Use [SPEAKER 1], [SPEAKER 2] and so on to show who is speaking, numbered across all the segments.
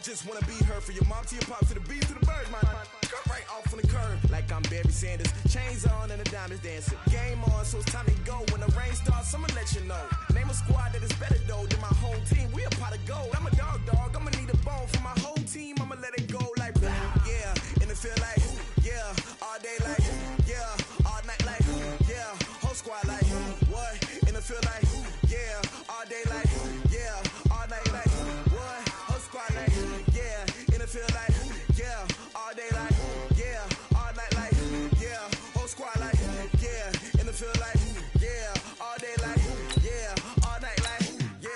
[SPEAKER 1] just wanna be her, from your mom to your pop to the beat to the bird, man. Cut right off on the curb, like I'm Barry Sanders. Chains on and the diamonds dancing. Game on, so it's time to go. When the rain starts, I'ma let you know. Name a squad that is better though than my home team. We a pot of gold. I'm a dog. I'ma need a bone for my whole team. I'ma let it go like blah, yeah. And it feel like yeah, all day like yeah, all night like yeah, whole squad like what? And it feel like yeah, all day like yeah, all night like what? Whole squad like yeah, and it feel like yeah, all day like yeah, all night like yeah, whole squad like yeah, and it feel like yeah, all day like yeah, all night like yeah.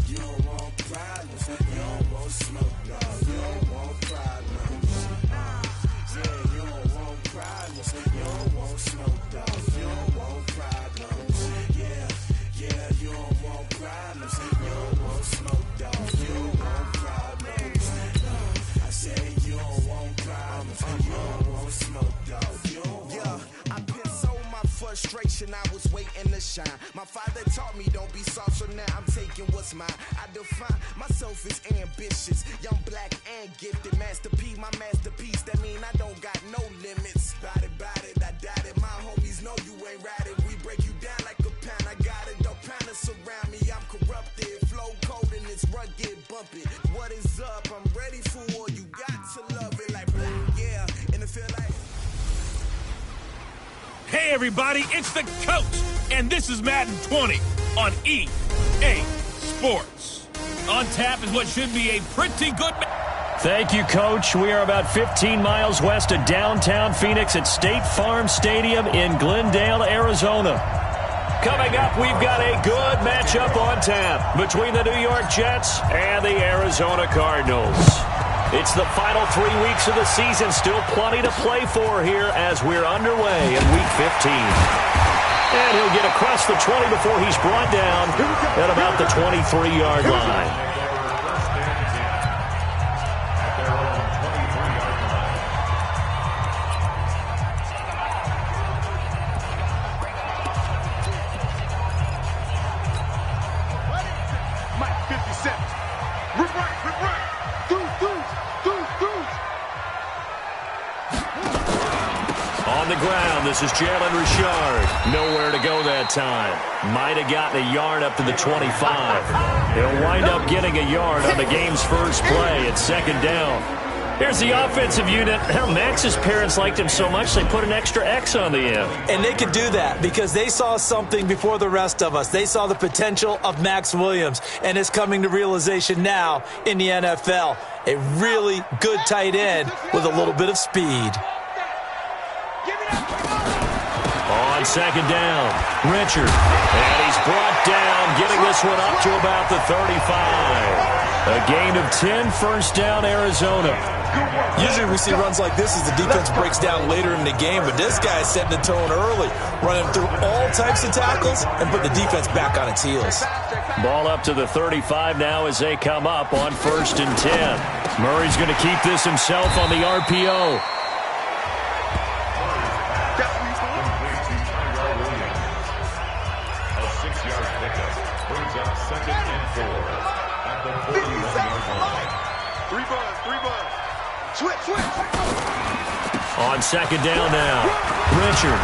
[SPEAKER 1] You don't want problems, you don't want smoke, no, you don't want problems. Yeah, you don't want problems, you don't want smoke, dog, you don't want problems. Yeah, you don't want problems, you don't want smoke, dog, you don't want problems. I said you don't want problems, you don't want smoke, dog, you don't want. Yeah, I pissed so my frustration, I was waiting to shine. My father taught me don't be soft, so now I'm taking what's mine. I define myself as ambitious, young, black, and gifted. Master P, my masterpiece, that mean I don't got no limits. Bout it, I doubt it. My homies know you ain't ratted. We break you down like a pound. I got it, dog, pound to surround me. I'm corrupted, flow cold and it's rugged, bump it. What is up? I'm ready for war. You got to love it like blah, yeah, and it feel like.
[SPEAKER 2] Hey everybody, it's the coach, and this is Madden 20 on EA Sports. On tap is what should be a pretty good.
[SPEAKER 3] Thank you, Coach. We are about 15 miles west of downtown Phoenix at State Farm Stadium in Glendale, Arizona. Coming up, we've got a good matchup on tap between the New York Jets and the Arizona Cardinals. It's the final 3 weeks of the season. Still plenty to play for here as we're underway in Week 15. And he'll get across the 20 before he's brought down at about the 23-yard line. On the ground, this is Jalen Richard. Nowhere to go that time. Might have gotten a yard up to the 25. He'll wind up getting a yard on the game's first play at second down. Here's the offensive unit. Max's parents liked him so much they put an extra X on the end.
[SPEAKER 4] And they could do that because they saw something before the rest of us. They saw the potential of Max Williams, and it's coming to realization now in the NFL. A really good tight end with a little bit of speed.
[SPEAKER 3] On second down, Richard. And he's brought down, getting this one up to about the 35. A gain of 10, first down, Arizona.
[SPEAKER 4] Usually we see runs like this as the defense breaks down later in the game, but this guy is setting the tone early, running through all types of tackles and put the defense back on its heels.
[SPEAKER 3] Ball up to the 35 now as they come up on 1st and 10. Murray's going to keep this himself on the RPO. On second down now, Richard.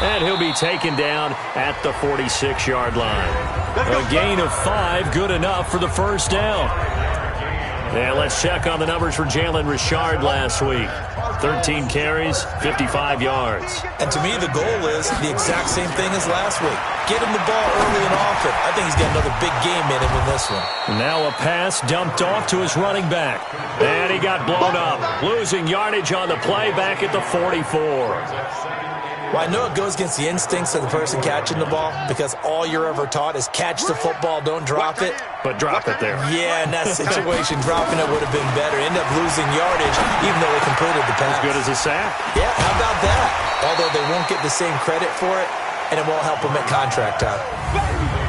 [SPEAKER 3] And he'll be taken down at the 46-yard line. A gain of 5, good enough for the first down. And let's check on the numbers for Jalen Richard last week. 13 carries, 55 yards.
[SPEAKER 4] And to me, the goal is the exact same thing as last week. Get him the ball early and often. I think he's got another big game in him in this one.
[SPEAKER 3] Now a pass dumped off to his running back. And he got blown up, losing yardage on the play back at the 44.
[SPEAKER 4] Well, I know it goes against the instincts of the person catching the ball because all you're ever taught is catch the football, don't drop it.
[SPEAKER 3] But drop it there.
[SPEAKER 4] Yeah, in that situation, dropping it would have been better. End up losing yardage even though they completed the pass.
[SPEAKER 3] As good as a sack.
[SPEAKER 4] Yeah, how about that? Although they won't get the same credit for it, and it won't help them at contract time.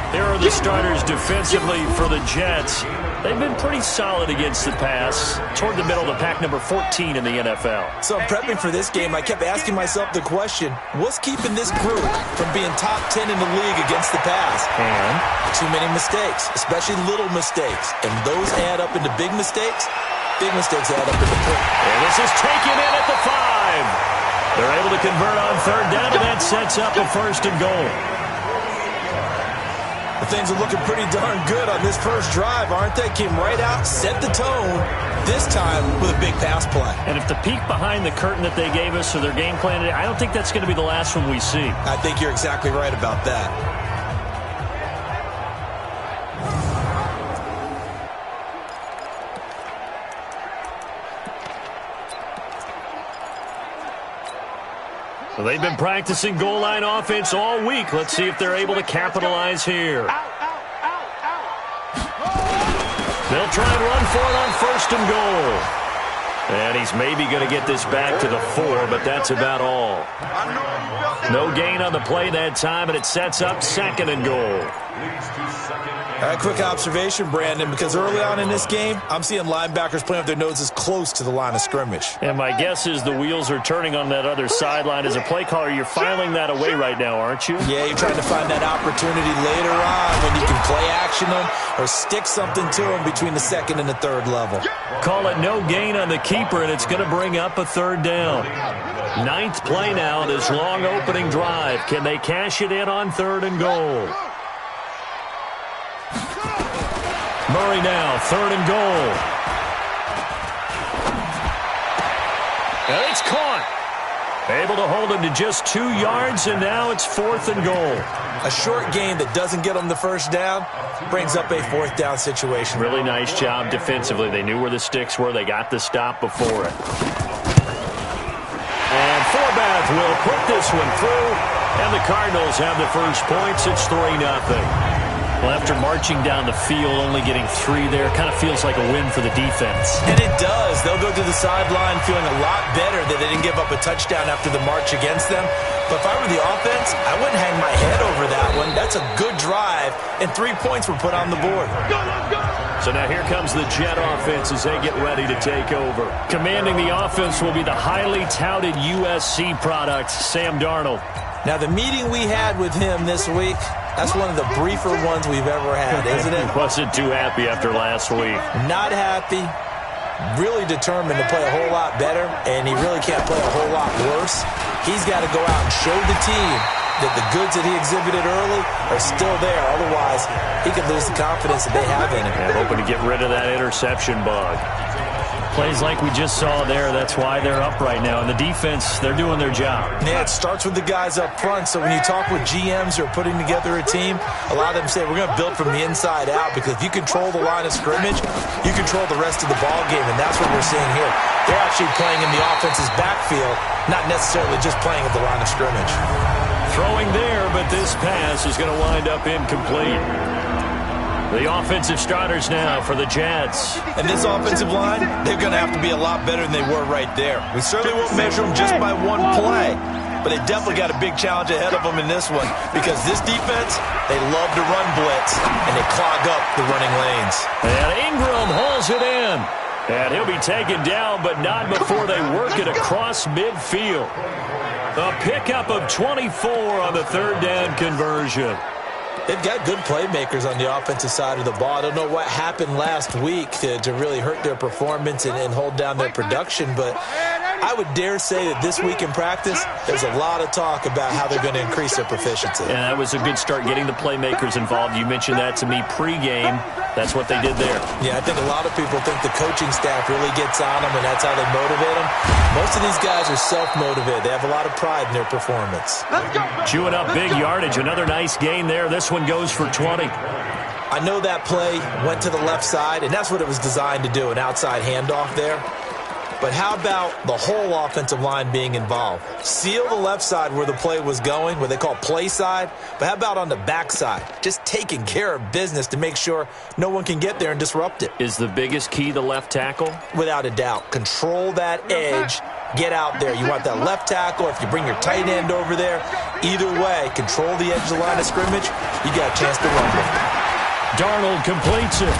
[SPEAKER 3] Here are the starters defensively for the Jets. They've been pretty solid against the pass, toward the middle of the pack, number 14 in the NFL.
[SPEAKER 4] So prepping for this game, I kept asking myself the question, what's keeping this group from being top 10 in the league against the pass?
[SPEAKER 3] And
[SPEAKER 4] too many mistakes, especially little mistakes. And those add up into big mistakes. Big mistakes add up into big.
[SPEAKER 3] And this is taken in at the 5. They're able to convert on third down, and that sets up a first and goal.
[SPEAKER 4] Things are looking pretty darn good on this first drive, aren't they? Came right out, set the tone, this time with a big pass play.
[SPEAKER 3] And if the peek behind the curtain that they gave us or their game plan, I don't think that's going to be the last one we see.
[SPEAKER 4] I think you're exactly right about that.
[SPEAKER 3] Well, they've been practicing goal line offense all week. Let's see if they're able to capitalize here. They'll try and run for it on first and goal. And he's maybe going to get this back to the 4, but that's about all. No gain on the play that time, and it sets up second and goal.
[SPEAKER 4] All right, quick observation, Brandon, because early on in this game, I'm seeing linebackers playing with their noses close to the line of scrimmage.
[SPEAKER 3] And my guess is the wheels are turning on that other sideline. As a play caller, you're filing that away right now, aren't you?
[SPEAKER 4] Yeah, you're trying to find that opportunity later on when you can play action them or stick something to them between the second and the third level.
[SPEAKER 3] Call it no gain on the keeper, and it's going to bring up a third down. 9th play now, this long opening drive. Can they cash it in on third and goal? Murray now, third and goal. And it's caught. Able to hold him to just 2 yards, and now it's 4th and goal.
[SPEAKER 4] A short gain that doesn't get them the first down brings up a 4th down situation.
[SPEAKER 3] Really nice job defensively. They knew where the sticks were. They got the stop before it. And Forbath will put this one through, and the Cardinals have the first points. It's 3-0. Well, after marching down the field, only getting 3 there, kind of feels like a win for the defense.
[SPEAKER 4] And it does. They'll go to the sideline feeling a lot better that they didn't give up a touchdown after the march against them. But if I were the offense, I wouldn't hang my head over that one. That's a good drive, and 3 points were put on the board.
[SPEAKER 3] So now here comes the Jet offense as they get ready to take over. Commanding the offense will be the highly touted USC product, Sam Darnold.
[SPEAKER 4] Now, the meeting we had with him this week, that's one of the briefer ones we've ever had, isn't it?
[SPEAKER 3] Wasn't too happy after last week.
[SPEAKER 4] Not happy. Really determined to play a whole lot better, and he really can't play a whole lot worse. He's got to go out and show the team that the goods that he exhibited early are still there. Otherwise, he could lose the confidence that they have in him.
[SPEAKER 3] And hoping to get rid of that interception bug. Plays like we just saw there, that's why they're up right now. And the defense, they're doing their job.
[SPEAKER 4] Yeah, it starts with the guys up front. So when you talk with GMs who are putting together a team, a lot of them say, we're going to build from the inside out, because if you control the line of scrimmage, you control the rest of the ball game, and that's what we're seeing here. They're actually playing in the offense's backfield, not necessarily just playing at the line of scrimmage.
[SPEAKER 3] Throwing there, but this pass is going to wind up incomplete. The offensive starters now for the Jets.
[SPEAKER 4] And this offensive line, they're going to have to be a lot better than they were right there. We certainly won't measure them just by one play, but they definitely got a big challenge ahead of them in this one, because this defense, they love to run blitz, and they clog up the running lanes.
[SPEAKER 3] And Ingram hauls it in. And he'll be taken down, but not before they work it across midfield. A pickup of 24 on the third down conversion.
[SPEAKER 4] They've got good playmakers on the offensive side of the ball. I don't know what happened last week to really hurt their performance and hold down their production, but I would dare say that this week in practice, there's a lot of talk about how they're going to increase their proficiency.
[SPEAKER 3] And that was a good start, getting the playmakers involved. You mentioned that to me pregame. That's what they did there.
[SPEAKER 4] Yeah, I think a lot of people think the coaching staff really gets on them, and that's how they motivate them. Most of these guys are self-motivated. They have a lot of pride in their performance.
[SPEAKER 3] Chewing up big yardage. Another nice gain there. This one goes for 20.
[SPEAKER 4] I know that play went to the left side, and that's what it was designed to do, an outside handoff there. But how about the whole offensive line being involved? Seal the left side where the play was going, what they call play side. But how about on the back side? Just taking care of business to make sure no one can get there and disrupt it.
[SPEAKER 3] Is the biggest key the left tackle?
[SPEAKER 4] Without a doubt. Control that edge get out there. You want that left tackle, if you bring your tight end over there. Either way, control the edge of the line of scrimmage, you got a chance to rumble.
[SPEAKER 3] Darnold completes it.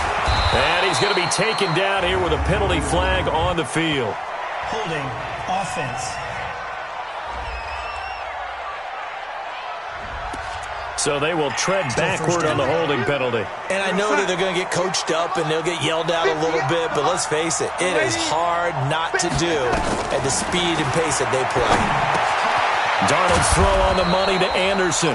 [SPEAKER 3] And he's going to be taken down here with a penalty flag on the field.
[SPEAKER 5] Holding offense.
[SPEAKER 3] So they will tread backward on the holding penalty.
[SPEAKER 4] And I know that they're going to get coached up and they'll get yelled at a little bit, but let's face it, it is hard not to do at the speed and pace that they play.
[SPEAKER 3] Darnold's throw on the money to Anderson.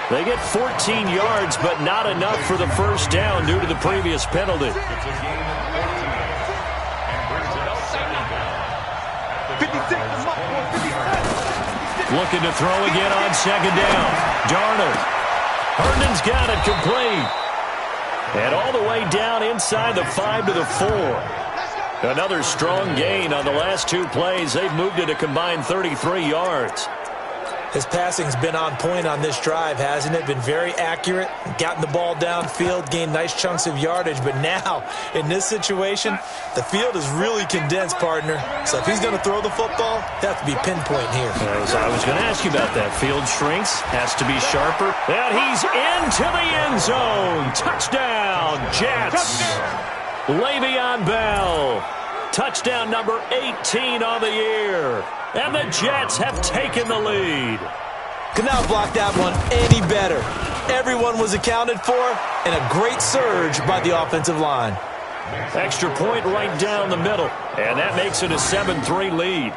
[SPEAKER 3] They get 14 yards, but not enough for the first down due to the previous penalty. Looking to throw again on second down. Darnold. Herndon's got it complete. And all the way down inside the 5 to the 4. Another strong gain on the last two plays. They've moved it a combined 33 yards.
[SPEAKER 4] His passing's been on point on this drive, hasn't it? Been very accurate, gotten the ball downfield, gained nice chunks of yardage. But now, in this situation, the field is really condensed, partner. So if he's going to throw the football, they have to be pinpoint here.
[SPEAKER 3] I was going to ask you about that. Field shrinks, has to be sharper. And he's into the end zone. Touchdown, Jets. Le'Veon Bell. Touchdown number 18 on the year. And the Jets have taken the lead.
[SPEAKER 4] Could not block that one any better. Everyone was accounted for, and a great surge by the offensive line.
[SPEAKER 3] Extra point right down the middle. And that makes it a 7-3 lead.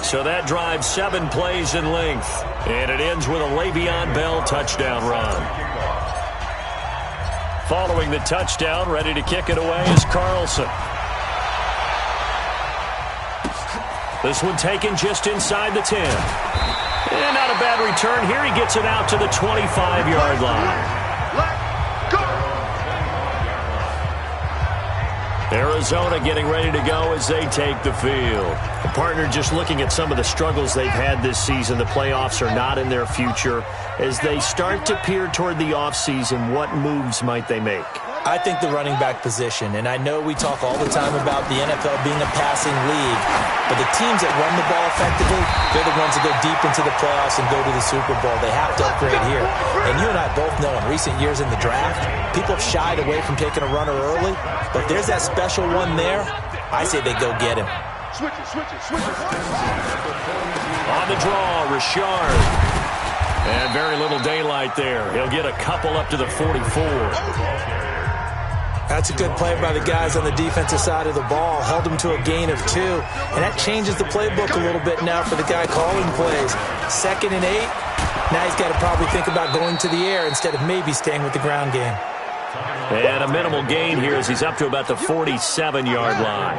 [SPEAKER 3] So that drives 7 plays in length. And it ends with a Le'Veon Bell touchdown run. Following the touchdown, ready to kick it away is Carlson. This one taken just inside the 10. And not a bad return here. He gets it out to the 25-yard line. Arizona getting ready to go as they take the field. The partner just looking at some of the struggles they've had this season. The playoffs are not in their future. As they start to peer toward the offseason, what moves might they make?
[SPEAKER 4] I think the running back position, and I know we talk all the time about the NFL being a passing league, but the teams that run the ball effectively, they're the ones that go deep into the playoffs and go to the Super Bowl. They have to upgrade here. And you and I both know in recent years in the draft, people have shied away from taking a runner early, but if there's that special one there, I say they go get him.
[SPEAKER 3] On the draw, Richard. And very little daylight there. He'll get a couple up to the 44.
[SPEAKER 4] That's a good play by the guys on the defensive side of the ball. Held him to a gain of 2. And that changes the playbook a little bit now for the guy calling plays. 2nd and 8. Now he's got to probably think about going to the air instead of maybe staying with the ground game.
[SPEAKER 3] And a minimal gain here as he's up to about the 47-yard line.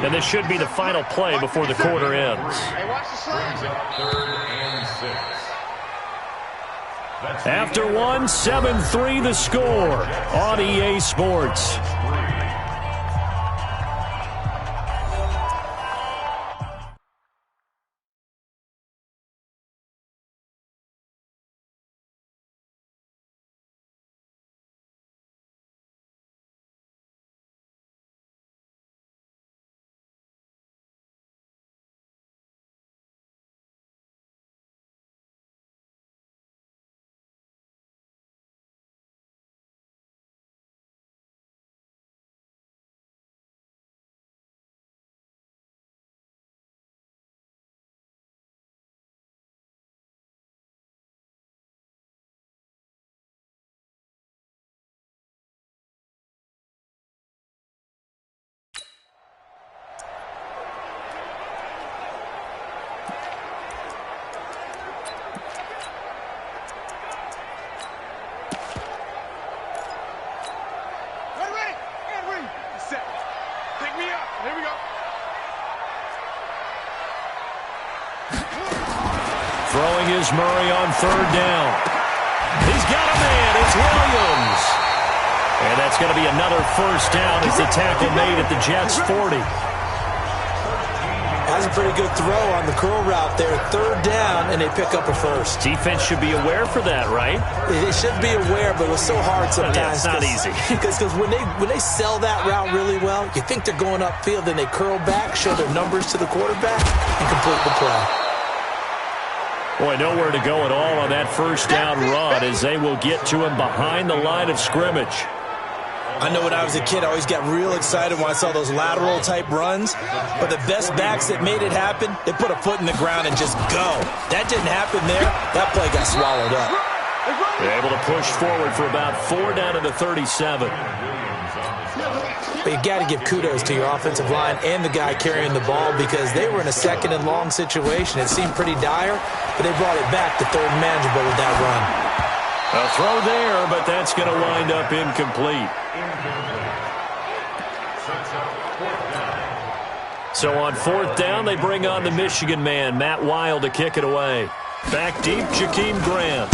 [SPEAKER 3] And this should be the final play before the quarter ends. After one, 7-3 the score on EA Sports. Throwing is Murray on 3rd down. He's got a man. It's Williams. And that's going to be another first down as the tackle made at the Jets' 40.
[SPEAKER 4] That's a pretty good throw on the curl route there. 3rd down, and they pick up a first.
[SPEAKER 3] Defense should be aware for that, right?
[SPEAKER 4] They should be aware, but it's so hard sometimes.
[SPEAKER 3] Yeah, it's not easy.
[SPEAKER 4] Because when they sell that route really well, you think they're going upfield, then they curl back, show their numbers to the quarterback, and complete the play.
[SPEAKER 3] Boy, nowhere to go at all on that 1st down run as they will get to him behind the line of scrimmage.
[SPEAKER 4] I know when I was a kid, I always got real excited when I saw those lateral-type runs. But the best backs that made it happen, they put a foot in the ground and just go. That didn't happen there. That play got swallowed up.
[SPEAKER 3] They're able to push forward for about 4 down to the 37.
[SPEAKER 4] But you got to give kudos to your offensive line and the guy carrying the ball because they were in a 2nd and long situation. It seemed pretty dire, but they brought it back to 3rd and manageable with that run.
[SPEAKER 3] A throw there, but that's going to wind up incomplete. So on 4th down, they bring on the Michigan man, Matt Wild, to kick it away. Back deep, Jakeem Grant.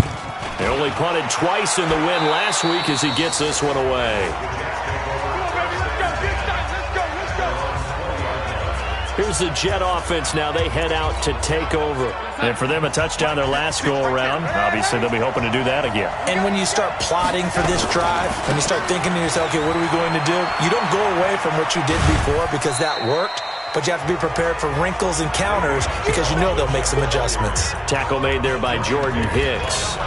[SPEAKER 3] They only punted twice in the win last week as he gets this one away. Here's the Jet offense now. They head out to take over. And for them, a touchdown their last go-around. Obviously, they'll be hoping to do that again.
[SPEAKER 4] And when you start plotting for this drive, when you start thinking to yourself, okay, what are we going to do? You don't go away from what you did before because that worked. But you have to be prepared for wrinkles and counters because you know they'll make some adjustments.
[SPEAKER 3] Tackle made there by Jordan Hicks.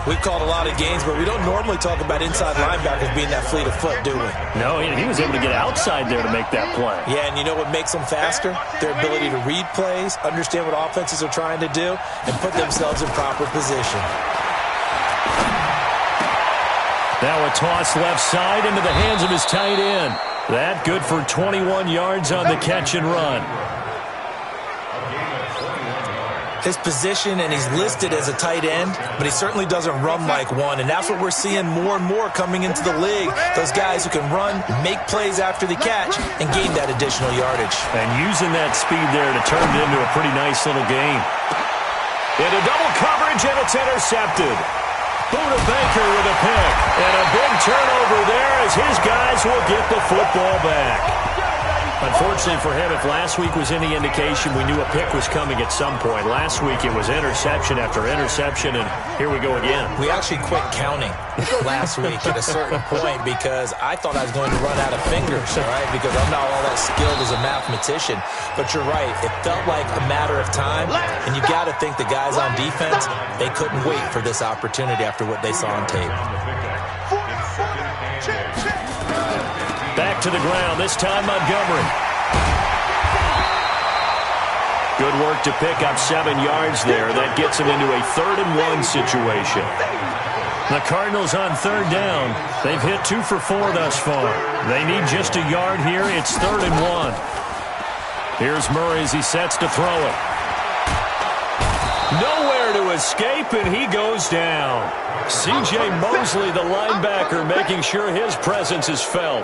[SPEAKER 4] We've called a lot of games, but we don't normally talk about inside linebackers being that fleet of foot, do we?
[SPEAKER 3] No, he was able to get outside there to make that play.
[SPEAKER 4] Yeah, and you know what makes them faster? Their ability to read plays, understand what offenses are trying to do, and put themselves in proper position.
[SPEAKER 3] Now a toss left side into the hands of his tight end. That good for 21 yards on the catch and run.
[SPEAKER 4] His position, and he's listed as a tight end, but he certainly doesn't run like one, and that's what we're seeing more and more coming into the league. Those guys who can run, make plays after the catch, and gain that additional yardage.
[SPEAKER 3] And using that speed there to turn it into a pretty nice little game. Into double coverage, and it's intercepted. Buda Baker with a pick, and a big turnover there as his guys will get the football back. Unfortunately for him, if last week was any indication, we knew a pick was coming at some point. Last week it was interception after interception, and here we go again.
[SPEAKER 4] We actually quit counting last week at a certain point because I thought I was going to run out of fingers, all right, because I'm not all that skilled as a mathematician. But you're right, it felt like a matter of time, and you got to think the guys on defense, they couldn't wait for this opportunity after what they saw on tape.
[SPEAKER 3] Back to the ground, this time Montgomery. Good work to pick up 7 yards there. That gets him into a 3rd and 1 situation. The Cardinals on 3rd down. They've hit 2 for 4 thus far. They need just a yard here. It's 3rd and 1. Here's Murray as he sets to throw it. Nowhere to escape, and he goes down. C.J. Mosley, the linebacker, making sure his presence is felt.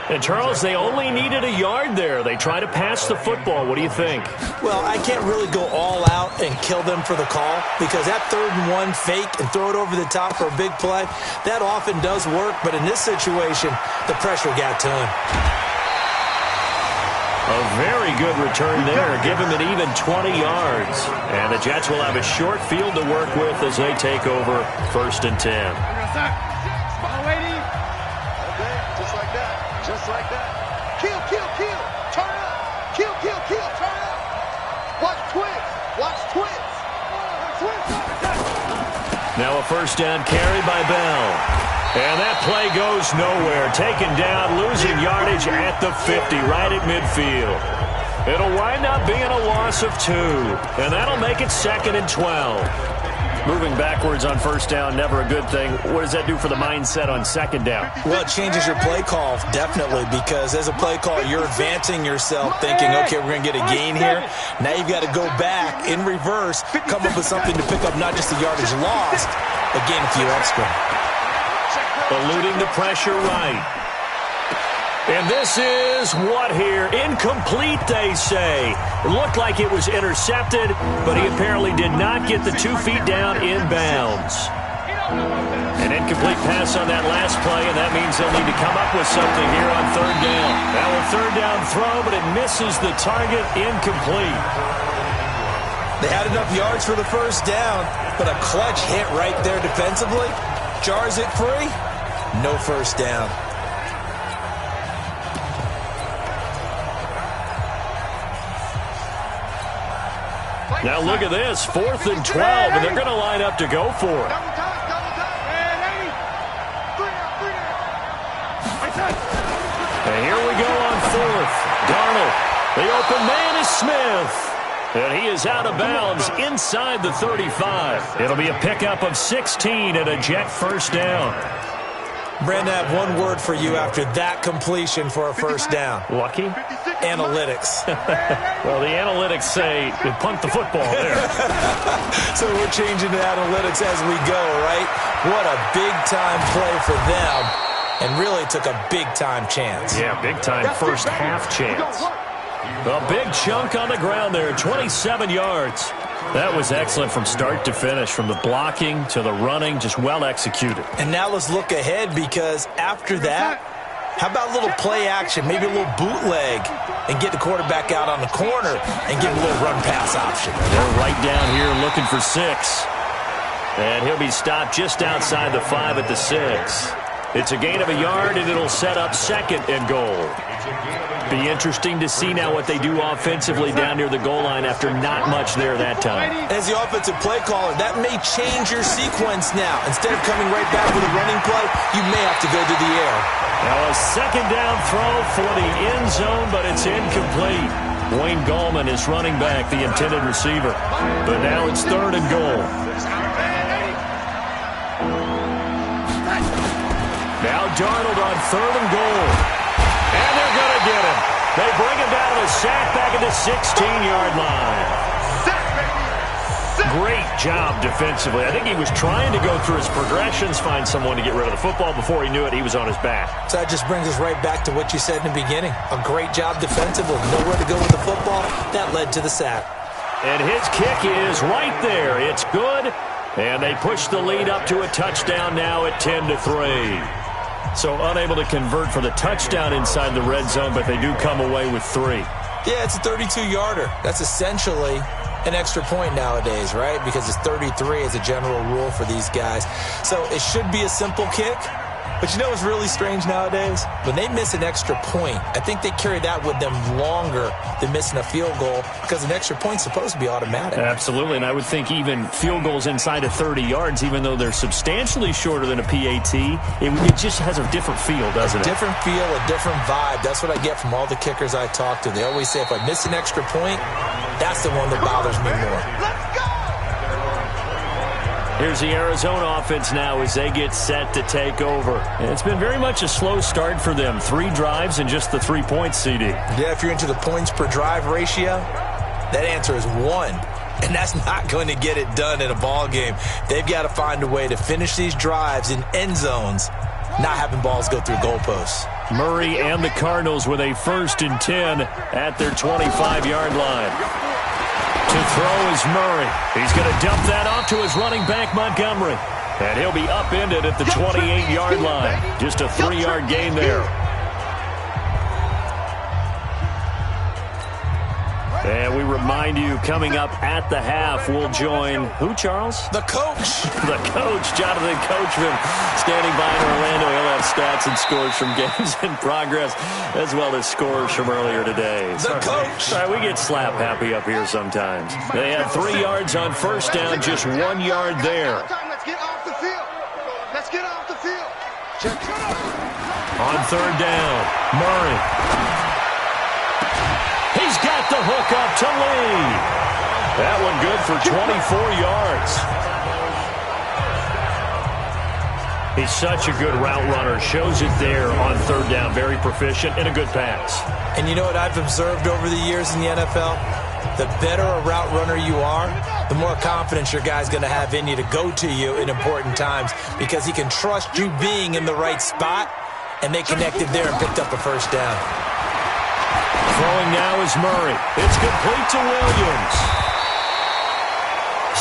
[SPEAKER 3] And, Charles, they only needed a yard there. They try to pass the football. What do you think?
[SPEAKER 4] Well, I can't really go all out and kill them for the call because that 3rd and 1 fake and throw it over the top for a big play, that often does work. But in this situation, the pressure got to him.
[SPEAKER 3] A very good return there. Give him an even 20 yards. And the Jets will have a short field to work with as they take over 1st and 10.
[SPEAKER 6] Just like that. Kill, kill, kill. Turn up. Kill, kill, kill. Turn up. Watch twins. Watch twins.
[SPEAKER 3] Now a 1st down carry by Bell. And that play goes nowhere. Taken down, losing yardage at the 50, right at midfield. It'll wind up being a loss of 2. And that'll make it 2nd and 12. Moving backwards on 1st down, never a good thing. What does that do for the mindset on 2nd down?
[SPEAKER 4] Well, it changes your play call, definitely, because as a play call, you're advancing yourself thinking, okay, we're going to get a gain here. Now you've got to go back in reverse, come up with something to pick up not just the yardage lost, but gain a few extra.
[SPEAKER 3] Eluding the pressure right. And this is what here? Incomplete, they say. It looked like it was intercepted, but he apparently did not get the 2 feet down in bounds. An incomplete pass on that last play, and that means they'll need to come up with something here on third down. Now a third down throw, but it misses the target, incomplete.
[SPEAKER 4] They had enough yards for the first down, but a clutch hit right there defensively. Jars it free, no first down.
[SPEAKER 3] Now look at this, 4th and 12, and they're going to line up to go for it. And here we go on 4th. Darnold. The open man is Smith. And he is out of bounds inside the 35. It'll be a pickup of 16 and a Jet first down.
[SPEAKER 4] Brandon, I have one word for you after that completion for a first down.
[SPEAKER 3] Lucky?
[SPEAKER 4] Analytics.
[SPEAKER 3] Well, the analytics say punt the football there.
[SPEAKER 4] So we're changing to analytics as we go, right? What a big-time play for them, and really took a big-time chance.
[SPEAKER 3] Yeah, big-time first half chance. A big chunk on the ground there, 27 yards. That was excellent from start to finish, from the blocking to the running, just well executed.
[SPEAKER 4] And now let's look ahead, because after that, how about a little play action, maybe a little bootleg, and get the quarterback out on the corner and give him a little run-pass option.
[SPEAKER 3] They're right down here looking for 6. And he'll be stopped just outside the 5 at the 6. It's a gain of a yard, and it'll set up 2nd and goal. Be interesting to see now what they do offensively down near the goal line after not much there that time.
[SPEAKER 4] As the offensive play caller, that may change your sequence now. Instead of coming right back with a running play, you may have to go to the air.
[SPEAKER 3] Now a 2nd down throw for the end zone, but it's incomplete. Wayne Gallman is running back, the intended receiver. But now it's 3rd and goal. Now Darnold on 3rd and goal. And they're going to get him. They bring him down to the sack back at the 16-yard line. Great job defensively. I think he was trying to go through his progressions, find someone to get rid of the football. Before he knew it, he was on his back.
[SPEAKER 4] So that just brings us right back to what you said in the beginning. A great job defensively. Nowhere to go with the football. That led to the sack.
[SPEAKER 3] And his kick is right there. It's good. And they push the lead up to a touchdown now at 10-3. So unable to convert for the touchdown inside the red zone, but they do come away with 3.
[SPEAKER 4] Yeah, it's a 32-yarder. That's essentially an extra point nowadays, right? Because it's 33 as a general rule for these guys. So it should be a simple kick. But you know what's really strange nowadays? When they miss an extra point, I think they carry that with them longer than missing a field goal, because an extra point's supposed to be automatic.
[SPEAKER 3] Absolutely, and I would think even field goals inside of 30 yards, even though they're substantially shorter than a PAT, it just has a different feel, doesn't it?
[SPEAKER 4] A different feel, a different vibe. That's what I get from all the kickers I talk to. They always say if I miss an extra point, that's the one that bothers me more.
[SPEAKER 6] Let's go!
[SPEAKER 3] Here's the Arizona offense now as they get set to take over. And it's been very much a slow start for them. 3 drives and just the 3 points, CD.
[SPEAKER 4] Yeah, if you're into the points per drive ratio, that answer is 1. And that's not going to get it done in a ball game. They've got to find a way to finish these drives in end zones, not having balls go through goalposts.
[SPEAKER 3] Murray and the Cardinals with a 1st and 10 at their 25-yard line. To throw is Murray. He's going to dump that off to his running back, Montgomery. And he'll be upended at the 28-yard line. Just a 3-yard gain there. And we remind you, coming up at the half, we'll join who, Charles?
[SPEAKER 4] The coach.
[SPEAKER 3] The coach, Jonathan Coachman, standing by in Orlando. He'll have stats and scores from games in progress, as well as scores from earlier today.
[SPEAKER 4] The coach.
[SPEAKER 3] Sorry, we get slap happy up here sometimes. They had 3 yards on first down, just 1 yard there.
[SPEAKER 6] Let's get off the field. Let's get off the field. Check it out.
[SPEAKER 3] On 3rd down, Murray. He's got the hook up to Lee. That one good for 24 yards. He's such a good route runner. Shows it there on 3rd down. Very proficient and a good pass.
[SPEAKER 4] And you know what I've observed over the years in the NFL? The better a route runner you are, the more confidence your guy's going to have in you to go to you in important times, because he can trust you being in the right spot, and they connected there and picked up a first down.
[SPEAKER 3] Throwing now is Murray. It's complete to Williams.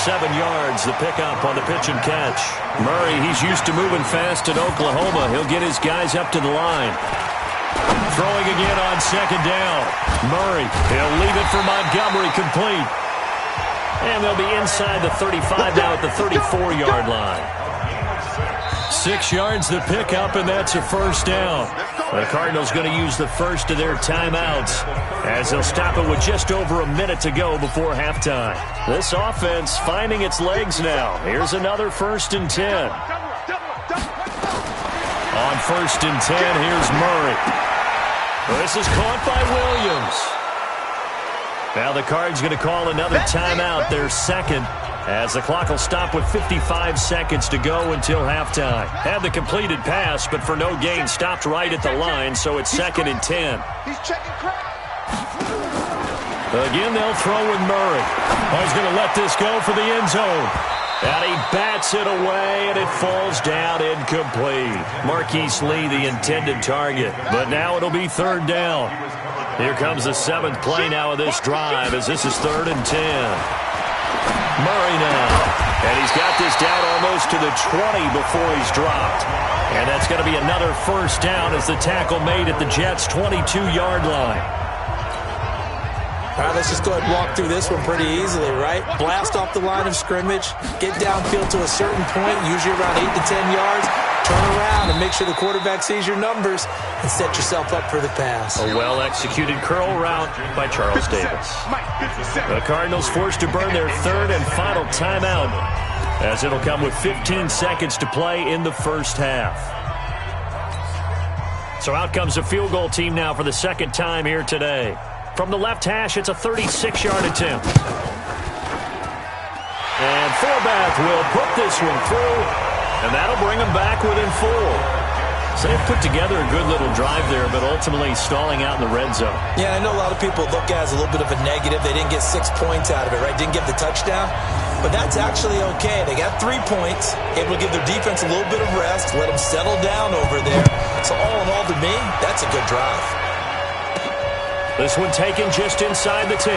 [SPEAKER 3] 7 yards, the pickup on the pitch and catch. Murray, he's used to moving fast at Oklahoma. He'll get his guys up to the line. Throwing again on 2nd down. Murray, he'll leave it for Montgomery, complete. And they'll be inside the 35 now at the 34-yard line. 6 yards the pickup, and that's a first down. The Cardinals going to use the first of their timeouts as they'll stop it with just over a minute to go before halftime. This offense finding its legs now. Here's another 1st and 10. On 1st and 10, here's Murray. This is caught by Williams. Now the Cards going to call another timeout, their second, as the clock will stop with 55 seconds to go until halftime. Had the completed pass, but for no gain, stopped right at the line, so it's 2nd and 10.
[SPEAKER 6] He's checking crowd.
[SPEAKER 3] Again, they'll throw with Murray. He's going to let this go for the end zone. And he bats it away, and it falls down incomplete. Marquise Lee, the intended target. But now it'll be 3rd down. Here comes the 7th play now of this drive, as this is 3rd and 10. Murray now. And he's got this down almost to the 20 before he's dropped. And that's going to be another first down as the tackle made at the Jets' 22-yard line.
[SPEAKER 4] All right, let's just go ahead and walk through this one pretty easily, right? Blast off the line of scrimmage, get downfield to a certain point, usually around 8 to 10 yards, turn around and make sure the quarterback sees your numbers and set yourself up for the pass.
[SPEAKER 3] A well-executed curl route by Charles Davis. The Cardinals forced to burn their 3rd and final timeout, as it'll come with 15 seconds to play in the first half. So out comes the field goal team now for the 2nd time here today. From the left hash, it's a 36-yard attempt. And Forbath will put this one through, and that'll bring them back within 4. So they've put together a good little drive there, but ultimately stalling out in the red zone.
[SPEAKER 4] Yeah, I know a lot of people look at it as a little bit of a negative. They didn't get 6 points out of it, right? Didn't get the touchdown. But that's actually okay. They got 3 points, able to give their defense a little bit of rest, let them settle down over there. So all in all, to me, that's a good drive.
[SPEAKER 3] This one taken just inside the 10.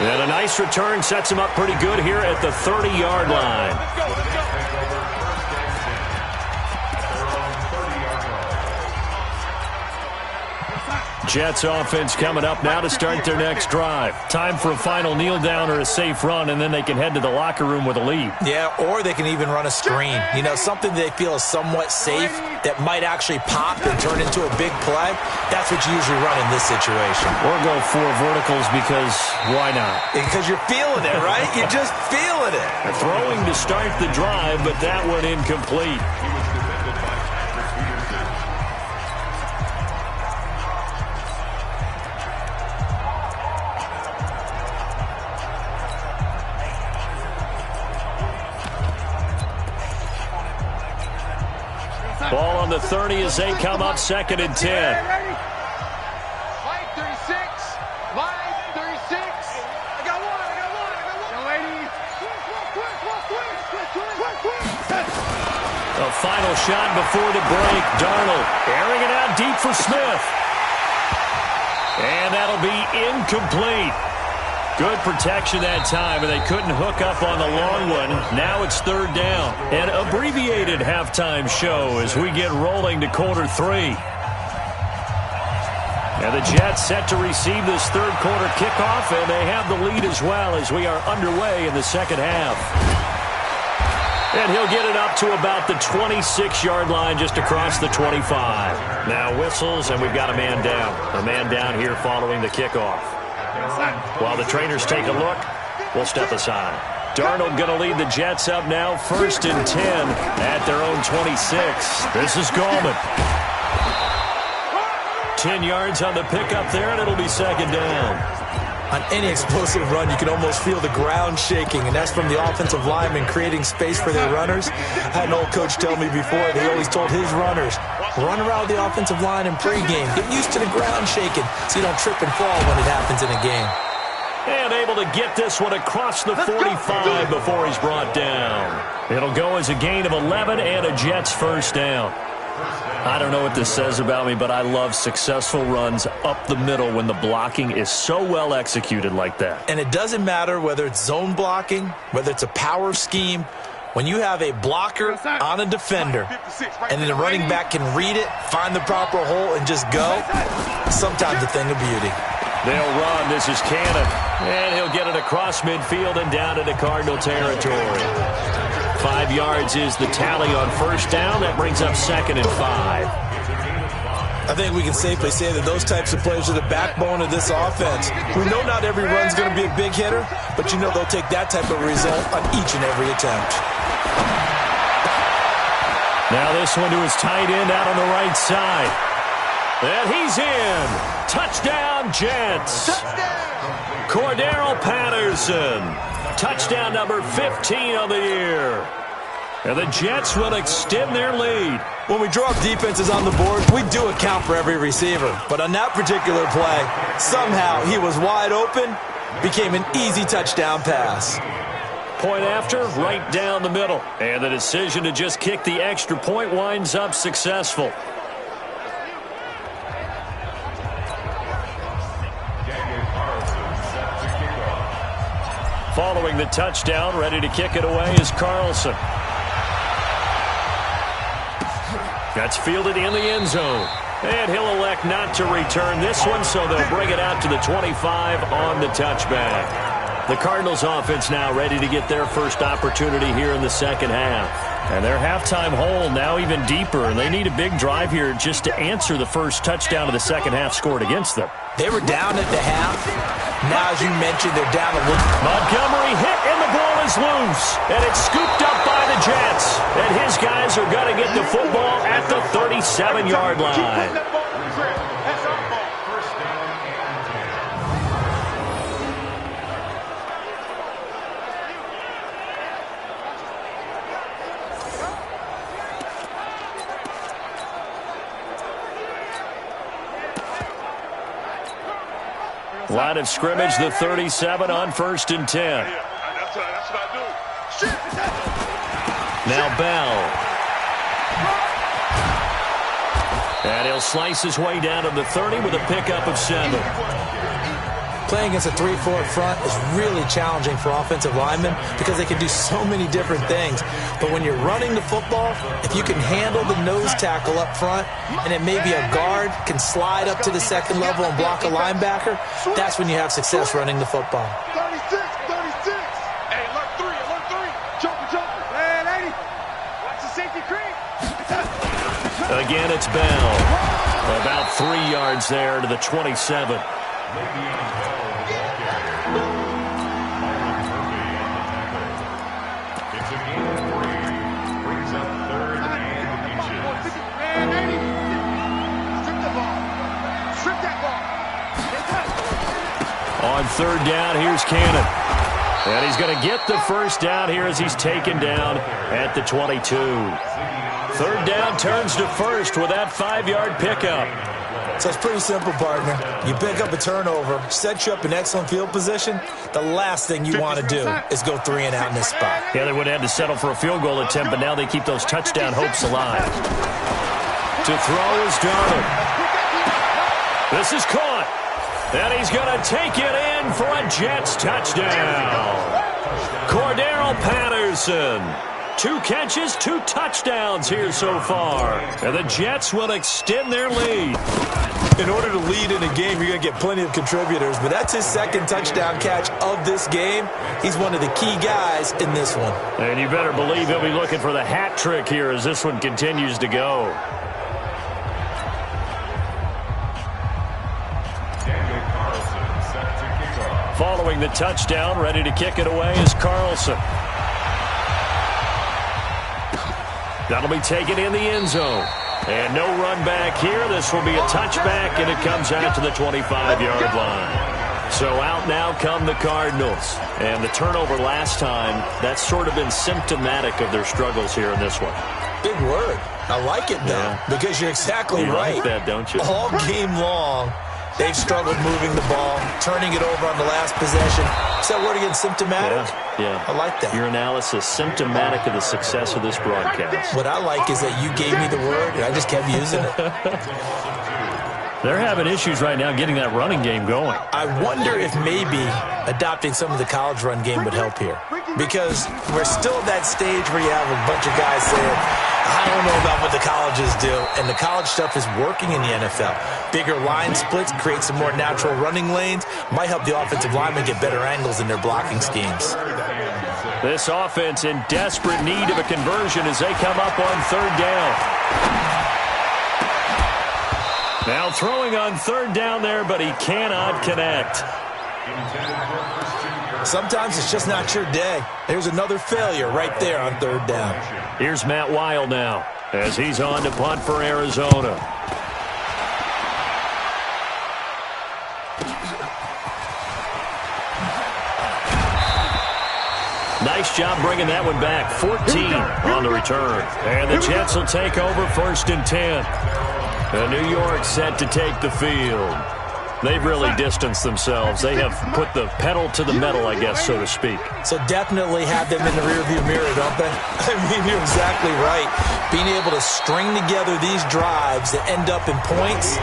[SPEAKER 3] And a nice return sets him up pretty good here at the 30-yard line. Jets offense coming up now to start their next drive. Time for a final kneel down or a safe run, and then they can head to the locker room with a lead.
[SPEAKER 4] Yeah, or they can even run a screen. You know, something they feel is somewhat safe that might actually pop and turn into a big play. That's what you usually run in this situation.
[SPEAKER 3] Or go 4 verticals because why not?
[SPEAKER 4] Because you're feeling it, right? You're just feeling it.
[SPEAKER 3] Throwing to start the drive, but that one incomplete. Ball on the 30 as they come up 2nd and 10.
[SPEAKER 6] Line 36. Line 36. I got one. Young lady.
[SPEAKER 3] A final shot before the break. Darnold airing it out deep for Smith. And that'll be incomplete. Good protection that time, and they couldn't hook up on the long one. Now it's 3rd down. An abbreviated halftime show as we get rolling to quarter 3. And the Jets set to receive this 3rd quarter kickoff, and they have the lead as well as we are underway in the 2nd half. And he'll get it up to about the 26-yard line just across the 25. Now whistles, and we've got a man down. A man down here following the kickoff. While the trainers take a look, we'll step aside. Darnold going to lead the Jets up now, 1st and 10 at their own 26. This is Gallman. 10 yards on the pickup there, and it'll be 2nd down.
[SPEAKER 4] On any explosive run, you can almost feel the ground shaking, and that's from the offensive linemen creating space for their runners. I had an old coach tell me before, they always told his runners, run around the offensive line in pregame. Get used to the ground shaking so you don't trip and fall when it happens in a game.
[SPEAKER 3] And able to get this one across the 45 before he's brought down. It'll go as a gain of 11 and a Jets first down. I don't know what this says about me, but I love successful runs up the middle when the blocking is so well executed like that.
[SPEAKER 4] And it doesn't matter whether it's zone blocking, whether it's a power scheme. When you have a blocker on a defender and then the running back can read it, find the proper hole, and just go, sometimes a thing of beauty.
[SPEAKER 3] They'll run. This is Cannon. And he'll get it across midfield and down into Cardinal territory. 5 yards is the tally on first down. That brings up 2nd and 5.
[SPEAKER 4] I think we can safely say that those types of players are the backbone of this offense. We know not every run's going to be a big hitter, but you know they'll take that type of result on each and every attempt.
[SPEAKER 3] Now this one to his tight end out on the right side. And he's in. Touchdown, Jets. Cordero Patterson. Touchdown number 15 on the year. And the Jets will extend their lead.
[SPEAKER 4] When we draw up defenses on the board, we do account for every receiver. But on that particular play, somehow he was wide open, became an easy touchdown pass.
[SPEAKER 3] Point after, right down the middle. And the decision to just kick the extra point winds up successful. Following the touchdown, ready to kick it away is Carlson. That's fielded in the end zone. And he'll elect not to return this one, so they'll bring it out to the 25 on the touchback. The Cardinals offense now ready to get their first opportunity here in the second half. And their halftime hole now even deeper, and they need a big drive here just to answer the first touchdown of the second half scored against them.
[SPEAKER 4] They were down at the half. Now, as you mentioned, they're down a little.
[SPEAKER 3] Montgomery hit, and the ball is loose. And it's scooped up by the Jets. And his guys are going to get the football at the 37-yard line. Line of scrimmage, the 37 on 1st and 10.
[SPEAKER 6] That's what I do.
[SPEAKER 3] Now Bell. And he'll slice his way down to the 30 with a pickup of 7.
[SPEAKER 4] Playing against a 3-4 front is really challenging for offensive linemen because they can do so many different things. But when you're running the football, if you can handle the nose tackle up front, and it may be a guard, can slide up to the second level and block a linebacker, that's when you have success running the football.
[SPEAKER 6] 36. Hey, alert 3. Jumper. Man, 80. Watch the safety creep.
[SPEAKER 3] Again, it's Bell. About 3 yards there to the 27. On 3rd down, here's Cannon. And he's going to get the first down here as he's taken down at the 22. 3rd down turns to 1st with that 5-yard pickup.
[SPEAKER 4] So it's pretty simple, partner. You pick up a turnover, set you up in excellent field position. The last thing you want to do is go 3 and out in this spot.
[SPEAKER 3] Yeah, they would have had to settle for a field goal attempt, but now they keep those touchdown hopes alive. To throw is Darnold. This is caught. And he's going to take it in for a Jets touchdown. Cordero Patterson. 2 catches, 2 touchdowns here so far. And the Jets will extend their lead.
[SPEAKER 4] In order to lead in a game, you're going to get plenty of contributors, but that's his 2nd touchdown catch of this game. He's one of the key guys in this one.
[SPEAKER 3] And you better believe he'll be looking for the hat trick here as this one continues to go. Following the touchdown, ready to kick it away is Carlson. That'll be taken in the end zone. And no run back here. This will be a touchback, and it comes out to the 25-yard line. So out now come the Cardinals. And the turnover last time, that's sort of been symptomatic of their struggles here in this one.
[SPEAKER 4] Big word. I like it, though, because you're exactly right.
[SPEAKER 3] You like that, don't you?
[SPEAKER 4] All game long, They've struggled moving the ball, turning it over on the last possession. Is that word again, symptomatic?
[SPEAKER 3] Yeah.
[SPEAKER 4] I like that.
[SPEAKER 3] Your analysis, symptomatic of the success of this broadcast.
[SPEAKER 4] What I like is that you gave me the word, and I just kept using it.
[SPEAKER 3] They're having issues right now getting that running game going.
[SPEAKER 4] I wonder if maybe adopting some of the college run game would help here. Because we're still at that stage where you have a bunch of guys saying, I don't know about what the colleges do. And the college stuff is working in the NFL. Bigger line splits, create some more natural running lanes, might help the offensive linemen get better angles in their blocking schemes.
[SPEAKER 3] This offense in desperate need of a conversion as they come up on third down. Now throwing on third down there, but he cannot connect.
[SPEAKER 4] Sometimes it's just not your day. There's another failure right there on third down.
[SPEAKER 3] Here's Matt Weil now as he's on to punt for Arizona. Nice job bringing that one back. 14 on the return. And the Jets will take over 1st and 10. New York set to take the field. They've really distanced themselves. They have put the pedal to the metal, I guess, so to speak.
[SPEAKER 4] So definitely have them in the rearview mirror, don't they? I mean, you're exactly right. Being able to string together these drives that end up in points,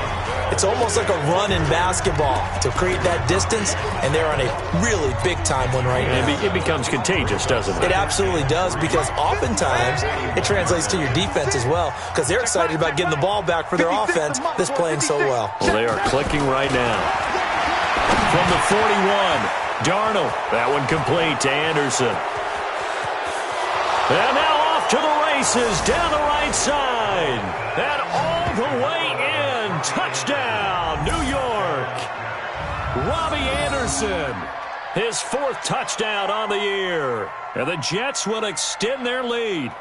[SPEAKER 4] it's almost like a run in basketball to create that distance, and they're on a really big-time one right now.
[SPEAKER 3] It becomes contagious, doesn't it?
[SPEAKER 4] It absolutely does, because oftentimes it translates to your defense as well, because they're excited about getting the ball back for their offense that's playing so well.
[SPEAKER 3] Well, they are clicking right now. From the 41, Darnold. That one complete to Anderson. And now off to the races down the right side. And all the way in. Touchdown, New York. Robbie Anderson. His 4th touchdown on the year. And the Jets will extend their lead.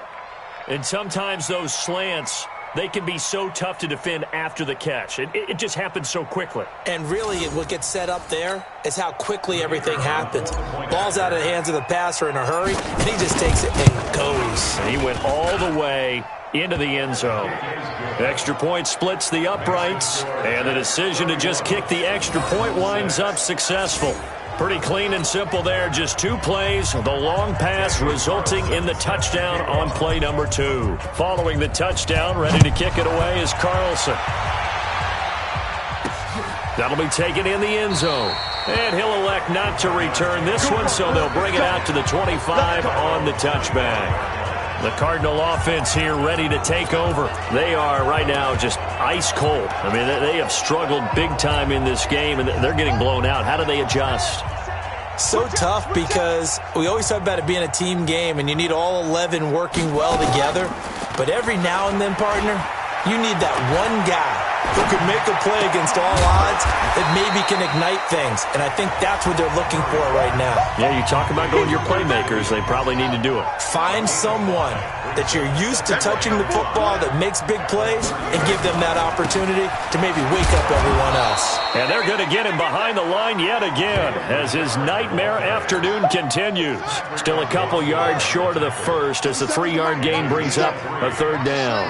[SPEAKER 3] And sometimes those slants, they can be so tough to defend after the catch. It just happens so quickly.
[SPEAKER 4] And really, what gets set up there is how quickly everything happens. Ball's out of the hands of the passer in a hurry, and he just takes it and goes.
[SPEAKER 3] And he went all the way into the end zone. Extra point splits the uprights, and the decision to just kick the extra point winds up successful. Pretty clean and simple there. Just 2 plays. The long pass resulting in the touchdown on play number 2. Following the touchdown, ready to kick it away is Carlson. That'll be taken in the end zone. And he'll elect not to return this one, so they'll bring it out to the 25 on the touchback. The Cardinal offense here ready to take over. They are right now just ice cold. I mean, they have struggled big time in this game, and they're getting blown out. How do they adjust?
[SPEAKER 4] So tough, because we always talk about it being a team game, and you need all 11 working well together. But every now and then, partner, you need that one guy who could make a play against all odds that maybe can ignite things. And I think that's what they're looking for right now.
[SPEAKER 3] Yeah, you talk about going to your playmakers. They probably need to do it.
[SPEAKER 4] Find someone that you're used to touching the football that makes big plays and give them that opportunity to maybe wake up everyone else.
[SPEAKER 3] And they're going to get him behind the line yet again as his nightmare afternoon continues. Still a couple yards short of the first as the 3-yard gain brings up a 3rd down.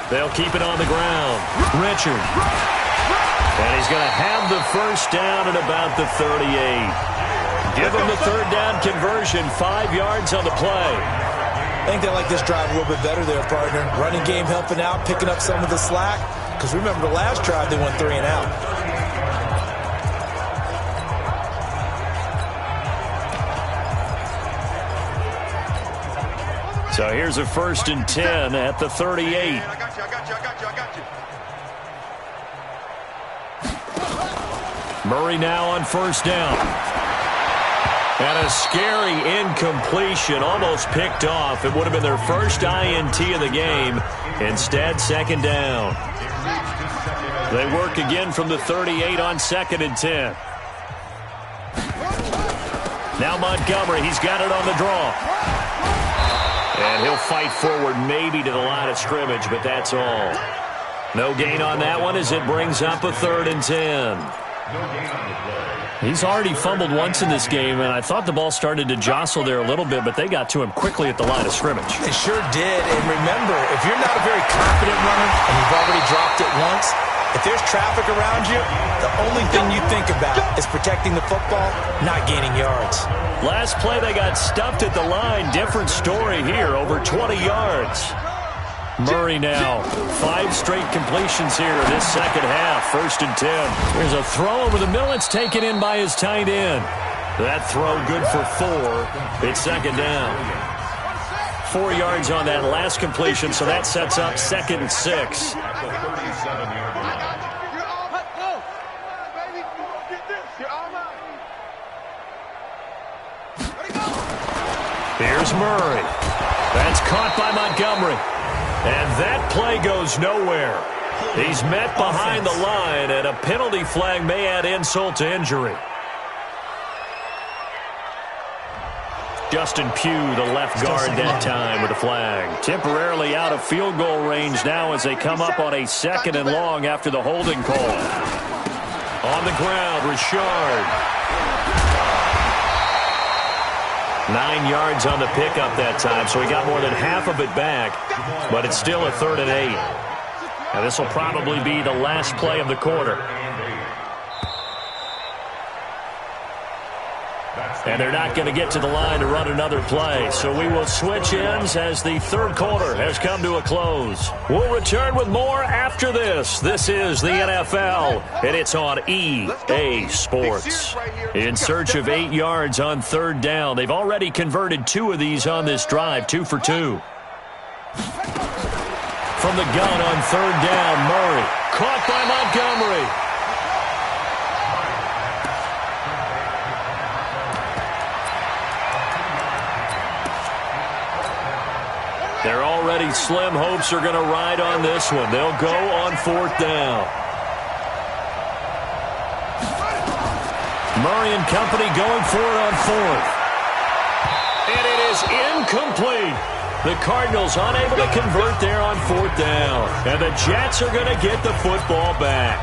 [SPEAKER 3] They'll keep it on the ground. Richard. And he's going to have the first down at about the 38. Give him the 3rd down conversion. 5 yards on the play.
[SPEAKER 4] I think they like this drive a little bit better there, partner. Running game helping out, picking up some of the slack. Because remember, the last drive they went 3 and out.
[SPEAKER 3] So here's a 1st and 10 at the 38.
[SPEAKER 6] I got you.
[SPEAKER 3] Murray now on 1st down. And a scary incompletion, almost picked off. It would have been their first INT of the game. Instead, 2nd down. They work again from the 38 on 2nd and 10. Now Montgomery, he's got it on the draw. And he'll fight forward maybe to the line of scrimmage, but that's all. No gain on that one as it brings up a 3rd and 10. He's already fumbled once in this game, and I thought the ball started to jostle there a little bit, but they got to him quickly at the line of scrimmage.
[SPEAKER 4] They sure did. And remember, if you're not a very confident runner and you've already dropped it once, if there's traffic around you, the only thing you think about is protecting the football, not gaining yards.
[SPEAKER 3] Last play, they got stuffed at the line. Different story here, over 20 yards. Murray now, 5 straight completions here in this second half, 1st and 10. There's a throw over the middle. It's taken in by his tight end. That throw good for 4. It's second down. 4 yards on that last completion, so that sets up 2nd and 6. Here's Murray. That's caught by Montgomery. And that play goes nowhere. He's met behind the line, and a penalty flag may add insult to injury. Justin Pugh, the left guard that time with a flag. Temporarily out of field goal range now as they come up on a 2nd and long after the holding call. On the ground, Richard. 9 yards on the pickup that time, so he got more than half of it back, but it's still a 3rd and 8. Now this will probably be the last play of the quarter. And they're not going to get to the line to run another play, so we will switch ends as the 3rd quarter has come to a close. We'll return with more after this. This is the NFL, and it's on EA Sports. In search of 8 yards on 3rd down. They've already converted 2 of these on this drive, 2 for 2. From the gun on 3rd down, Murray. Caught by Montgomery. Their already slim hopes are going to ride on this one. They'll go on 4th down. Murray and company going for it on 4th. And it is incomplete. The Cardinals unable to convert there on 4th down. And the Jets are going to get the football back.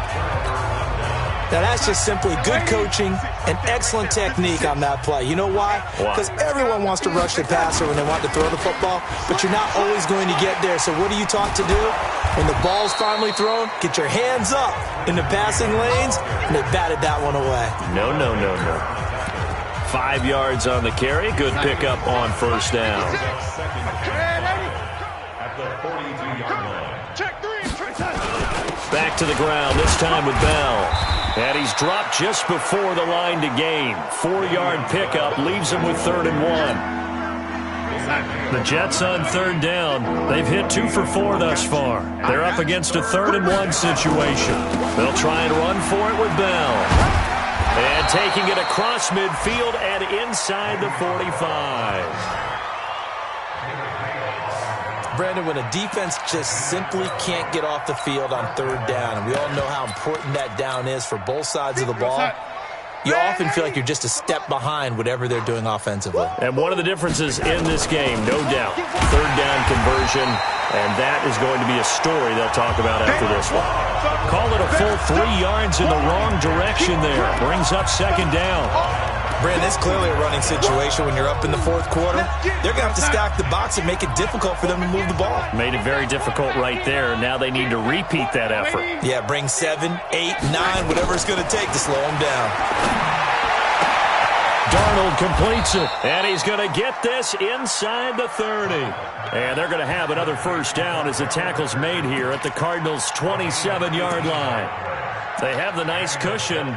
[SPEAKER 4] Now, that's just simply good coaching and excellent technique on that play. You know why? Because everyone wants to rush the passer when they want to throw the football, but you're not always going to get there. So what are you taught to do? When the ball's finally thrown, get your hands up in the passing lanes, and they batted that one away.
[SPEAKER 3] No. 5 yards on the carry. Good pickup on 1st down. Back to the ground, this time with Bell. And he's dropped just before the line to gain. 4-yard pickup leaves him with 3rd and 1. The Jets on 3rd down. They've hit 2 for 4 thus far. They're up against a 3rd and 1 situation. They'll try and run for it with Bell. And taking it across midfield and inside the 45.
[SPEAKER 4] Brandon, when a defense just simply can't get off the field on 3rd down, and we all know how important that down is for both sides of the ball, you often feel like you're just a step behind whatever they're doing offensively.
[SPEAKER 3] And one of the differences in this game, no doubt, 3rd down conversion, and that is going to be a story they'll talk about after this one. Call it a full 3 yards in the wrong direction there. Brings up 2nd down.
[SPEAKER 4] Brandon, it's clearly a running situation when you're up in the 4th quarter. They're going to have to stack the box and make it difficult for them to move the ball.
[SPEAKER 3] Made it very difficult right there. Now they need to repeat that effort.
[SPEAKER 4] Yeah, bring 7, 8, 9, whatever it's going to take to slow them down.
[SPEAKER 3] Darnold completes it, and he's going to get this inside the 30. And they're going to have another 1st down as the tackle's made here at the Cardinals' 27-yard line. They have the nice cushion.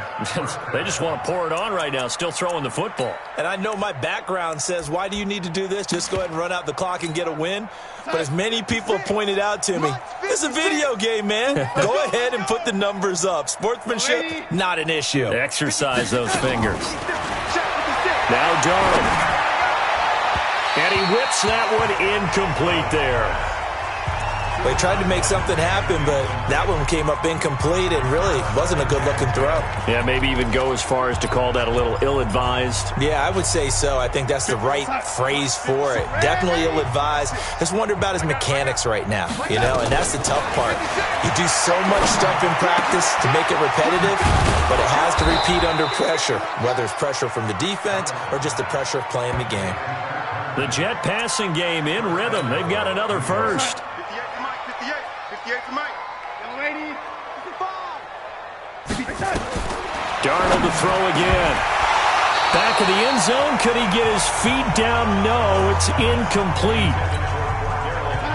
[SPEAKER 3] They just want to pour it on right now, still throwing the football.
[SPEAKER 4] And I know my background says, why do you need to do this? Just go ahead and run out the clock and get a win. But as many people have pointed out to me, it's a video game, man. Go ahead and put the numbers up. Sportsmanship, not an issue.
[SPEAKER 3] Exercise those fingers. Now Darnold. And he whips that one incomplete there.
[SPEAKER 4] They tried to make something happen, but that one came up incomplete and really wasn't a good-looking throw.
[SPEAKER 3] Yeah, maybe even go as far as to call that a little ill-advised.
[SPEAKER 4] Yeah, I would say so. I think that's the right phrase for it. Definitely ill-advised. Just wonder about his mechanics right now, and that's the tough part. You do so much stuff in practice to make it repetitive, but it has to repeat under pressure, whether it's pressure from the defense or just the pressure of playing the game.
[SPEAKER 3] The Jet passing game in rhythm. They've got another first.
[SPEAKER 6] 58 to Mike. Young lady, 55.
[SPEAKER 3] Darnold to throw again. Back of the end zone. Could he get his feet down? No, it's incomplete.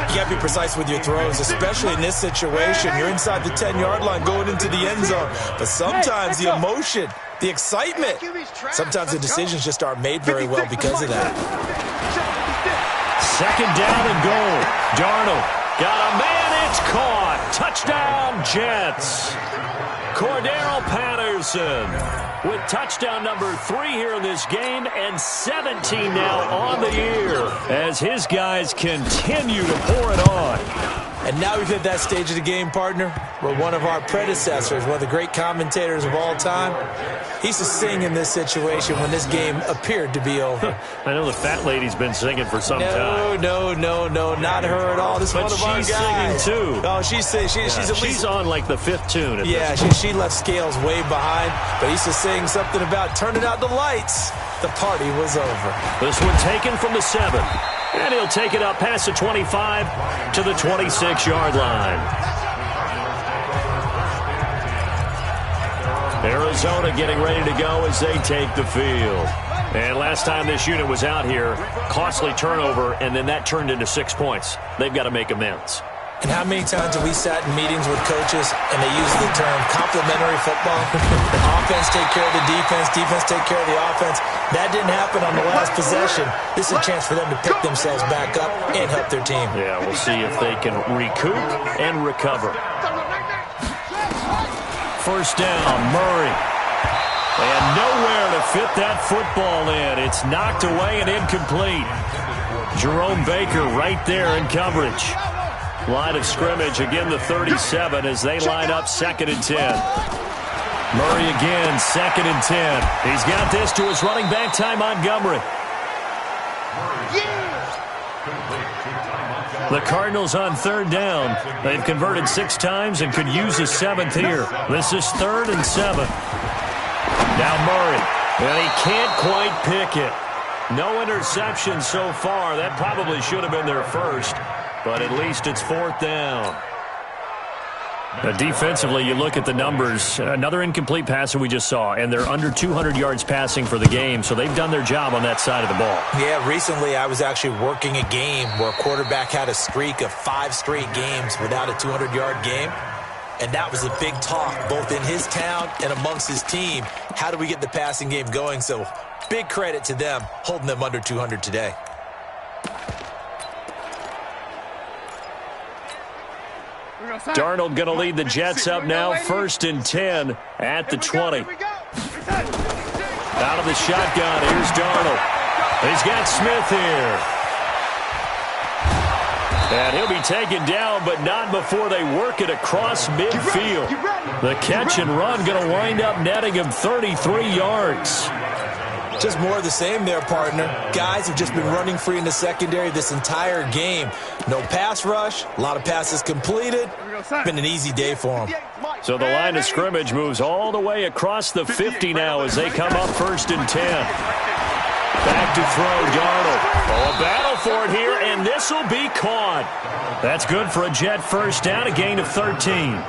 [SPEAKER 4] You got to be precise with your throws, especially in this situation. You're inside the 10-yard line going into the end zone. But sometimes the emotion, the excitement, sometimes the decisions just aren't made very well because of that.
[SPEAKER 3] Second down and goal. Darnold got a man. It's caught. Touchdown, Jets. Cordero Patterson with touchdown number 3 here in this game and 17 now on the year as his guys continue to pour it on.
[SPEAKER 4] And now we've hit that stage of the game, partner, where one of our predecessors, one of the great commentators of all time, he used to sing in this situation when this game appeared to be over.
[SPEAKER 3] I know the fat lady's been singing for some time.
[SPEAKER 4] No, not her at all. This is one of our guys.
[SPEAKER 3] But she's singing too.
[SPEAKER 4] Oh, she's at least...
[SPEAKER 3] She's on like the 5th tune.
[SPEAKER 4] She left Scales way behind, but he used to sing something about turning out the lights. The party was over.
[SPEAKER 3] This one taken from the 7. And he'll take it up past the 25 to the 26-yard line. Arizona getting ready to go as they take the field. And last time this unit was out here, costly turnover, and then that turned into 6 points. They've got to make amends.
[SPEAKER 4] And how many times have we sat in meetings with coaches and they use the term complementary football? Offense take care of the defense take care of the offense. That didn't happen on the last possession. This is a chance for them to pick themselves back up and help their team.
[SPEAKER 3] Yeah, we'll see if they can recoup and recover. First down, Murray. And nowhere to fit that football in. It's knocked away and incomplete. Jerome Baker right there in coverage. Line of scrimmage, again the 37 as they line up 2nd and 10. Murray again, 2nd and 10. He's got this to his running back, Ty Montgomery. The Cardinals on 3rd down. They've converted 6 times and could use a 7th here. This is 3rd and 7. Now Murray, and he can't quite pick it. No interception so far. That probably should have been their first. But at least it's 4th down. Defensively, you look at the numbers. Another incomplete passer we just saw, and they're under 200 yards passing for the game, so they've done their job on that side of the ball.
[SPEAKER 4] Yeah, recently I was actually working a game where a quarterback had a streak of 5 straight games without a 200-yard game, and that was a big talk both in his town and amongst his team. How do we get the passing game going? So big credit to them holding them under 200 today.
[SPEAKER 3] Darnold going to lead the Jets up now, 1st and 10 at the 20. Out of the shotgun, here's Darnold. He's got Smith here. And he'll be taken down, but not before they work it across midfield. The catch and run going to wind up netting him 33 yards.
[SPEAKER 4] Just more of the same there, partner. Guys have just been running free in the secondary this entire game. No pass rush, a lot of passes completed. Been an easy day for them.
[SPEAKER 3] So the line of scrimmage moves all the way across the 50 now as they come up 1st and 10. Back to throw, Darnold. Oh, a battle for it here, and this will be caught. That's good for a Jet first down, a gain of 13.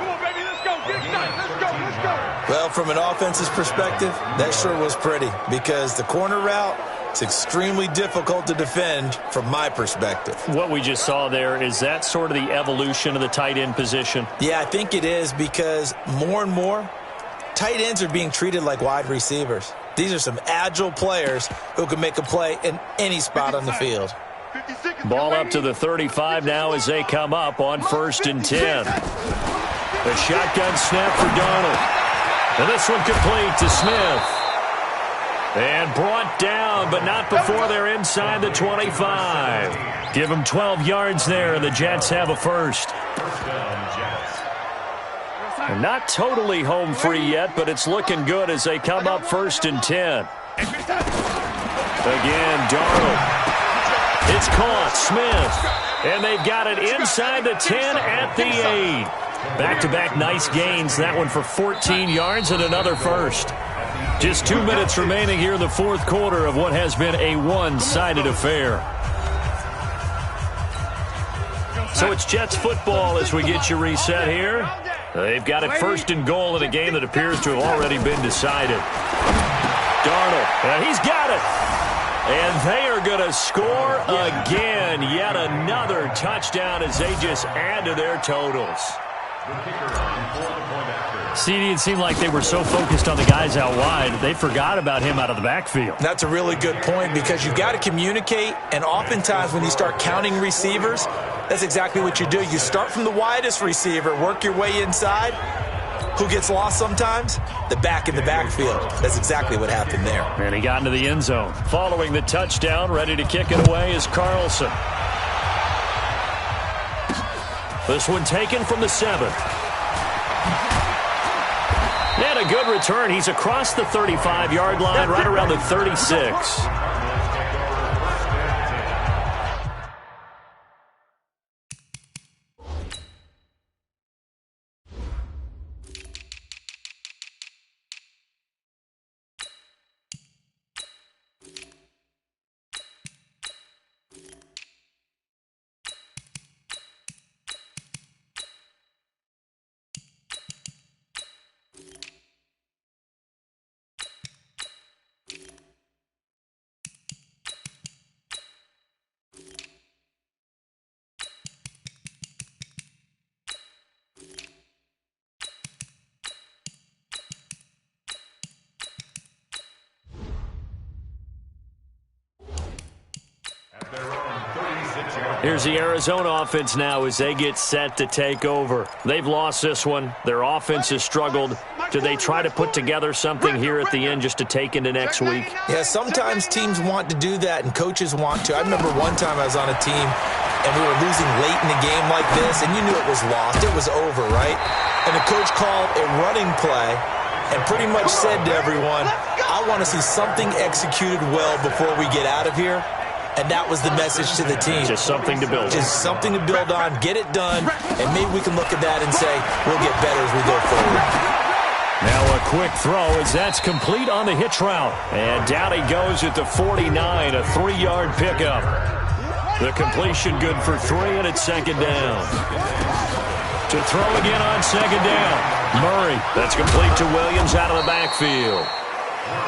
[SPEAKER 4] Well, from an offense's perspective, that sure was pretty because the corner route, it's extremely difficult to defend from my perspective.
[SPEAKER 3] What we just saw there, is that sort of the evolution of the tight end position?
[SPEAKER 4] Yeah, I think it is because more and more, tight ends are being treated like wide receivers. These are some agile players who can make a play in any spot on the field.
[SPEAKER 3] Ball up to the 35 now as they come up on 1st and 10. The shotgun snap for Darnold. And this one complete to Smith. And brought down, but not before they're inside the 25. Give them 12 yards there, and the Jets have a first. They're not totally home free yet, but it's looking good as they come up 1st and 10. Again, Darnold. It's caught. Smith. And they've got it inside the 10 at the 8. Back-to-back nice gains. That one for 14 yards and another first. Just 2 minutes remaining here in the fourth quarter of what has been a one-sided affair. So it's Jets football as we get you reset here. They've got it 1st and goal in a game that appears to have already been decided. Darnold, he's got it. And they are going to score again. Yet another touchdown as they just add to their totals. CD, it seemed like they were so focused on the guys out wide, they forgot about him out of the backfield.
[SPEAKER 4] That's a really good point because you've got to communicate, and oftentimes when you start counting receivers, that's exactly what you do. You start from the widest receiver, work your way inside. Who gets lost sometimes? The back in the backfield. That's exactly what happened there.
[SPEAKER 3] And he got into the end zone. Following the touchdown, ready to kick it away is Carlson. This one taken from the 7. And a good return. He's across the 35-yard line, right around the 36. Here's the Arizona offense now as they get set to take over. They've lost this one. Their offense has struggled. Do they try to put together something here at the end just to take into next week?
[SPEAKER 4] Yeah, sometimes teams want to do that and coaches want to. I remember one time I was on a team and we were losing late in the game like this, and you knew it was lost. It was over, right? And the coach called a running play and pretty much said to everyone, I want to see something executed well before we get out of here. And that was the message to the team.
[SPEAKER 3] Just something to build on.
[SPEAKER 4] Just something to build on, get it done, and maybe we can look at that and say, we'll get better as we go forward.
[SPEAKER 3] Now a quick throw as that's complete on the hitch route. And down he goes at the 49, a 3-yard pickup. The completion good for 3, and it's 2nd down. To throw again on 2nd down. Murray, that's complete to Williams out of the backfield.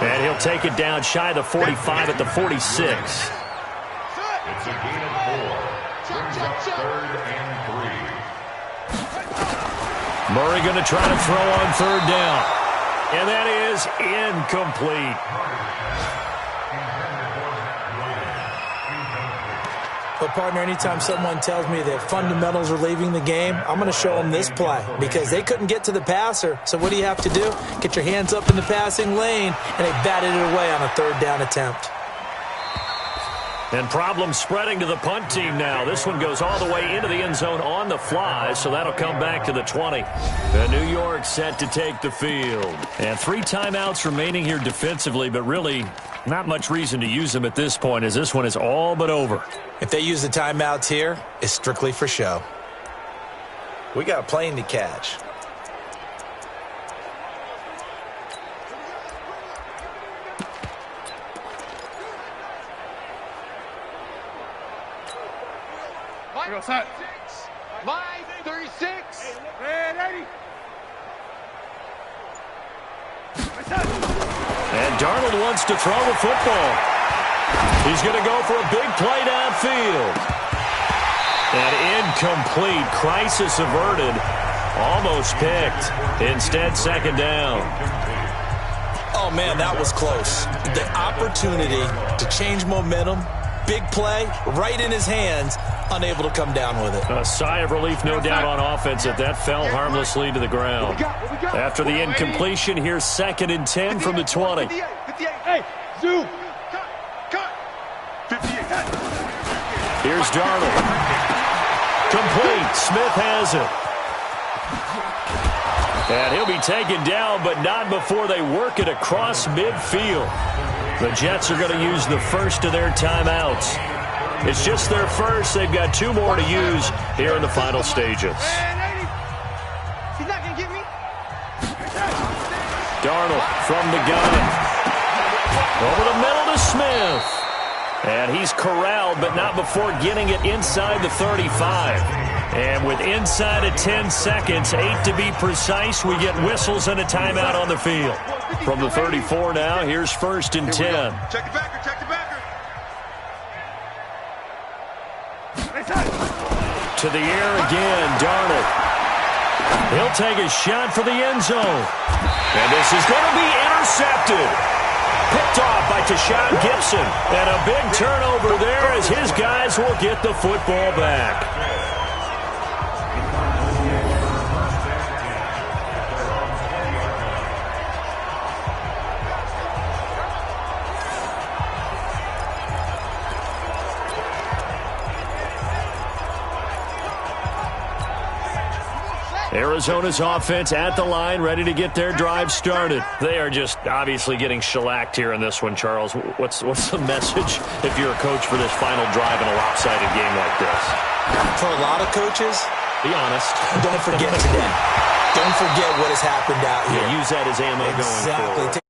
[SPEAKER 3] And he'll take it down shy of the 45 at the 46.
[SPEAKER 7] It's a gain of 4. Brings up 3rd and 3.
[SPEAKER 3] Murray going to try to throw on 3rd down. And that is incomplete.
[SPEAKER 4] But, partner, anytime someone tells me that fundamentals are leaving the game, I'm going to show them this play because they couldn't get to the passer. So what do you have to do? Get your hands up in the passing lane, and they batted it away on a 3rd down attempt.
[SPEAKER 3] And problems spreading to the punt team now. This one goes all the way into the end zone on the fly, so that'll come back to the 20. And New York set to take the field. And 3 timeouts remaining here defensively, but really not much reason to use them at this point as this one is all but over.
[SPEAKER 4] If they use the timeouts here, it's strictly for show. We got a plane to catch.
[SPEAKER 6] Line 36. Ready.
[SPEAKER 3] And Darnold wants to throw the football. He's going to go for a big play downfield. And incomplete. Crisis averted. Almost picked. Instead, 2nd down.
[SPEAKER 4] Oh, man, that was close. The opportunity to change momentum, big play, right in his hands, unable to come down with it.
[SPEAKER 3] A sigh of relief, no doubt, on offense that fell harmlessly to the ground. After the incompletion, here's 2nd and 10 from the 20.
[SPEAKER 6] 58. Hey, zoom. Cut. 58.
[SPEAKER 3] Here's Darnold. Complete. Smith has it. And he'll be taken down, but not before they work it across midfield. The Jets are going to use the first of their timeouts. It's just their first. They've got 2 more to use here in the final stages.
[SPEAKER 6] He's not going to get me.
[SPEAKER 3] Darnold from the gun. Over the middle to Smith. And he's corralled, but not before getting it inside the 35. And with inside of 10 seconds, 8 to be precise, we get whistles and a timeout on the field. From the 34 now, here's 1st and 10.
[SPEAKER 6] Check the backer, check the backer.
[SPEAKER 3] To the air again, Darnold. He'll take a shot for the end zone. And this is going to be intercepted. Picked off by Tashawn Gibson. And a big turnover there as his guys will get the football back. Arizona's offense at the line, ready to get their drive started. They are just obviously getting shellacked here in this one, Charles. What's the message if you're a coach for this final drive in a lopsided game like this?
[SPEAKER 4] For a lot of coaches,
[SPEAKER 3] be honest.
[SPEAKER 4] Don't forget today. Don't forget what has happened out here.
[SPEAKER 3] Yeah, use that as ammo going forward.